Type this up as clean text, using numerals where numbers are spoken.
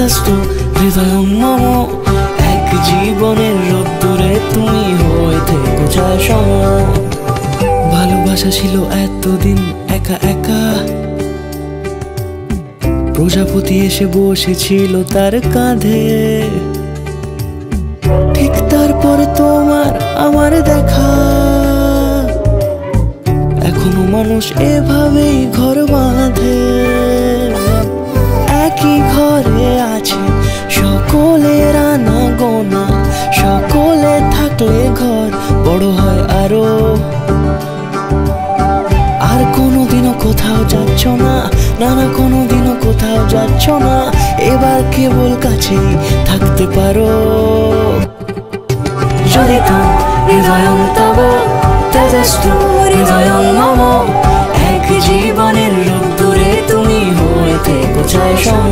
তেজস্তু হৃদয়ং মম। এক জীবনের রোদ্দুরে তুমি হয়ে থেকো চায় সম। ভালোবাসা ছিল এতদিন একা একা, প্রজাপতি এসে বসেছিল তার কাঁধে। ঠিক তারপরে তোমার আমার দেখা, এখনো মানুষ এভাবেই ঘর বাঁধে। একই ঘরে আছে সকলের আনাগোনা, সকলে থাকলে ঘর বড় হয় আরো। আর কোনোদিনও কোথাও যাচ্ছ না, না না কোনোদিনও কোথাও যাচ্ছ না, এবার কেবল কাছেই থাকতে পারো। যদি তাম হৃদয়ং তব তেজস্তু হৃদয়ং মম। এক জীবনের রোদ্দুরে তুমি হয়ে থেকো চায় সম।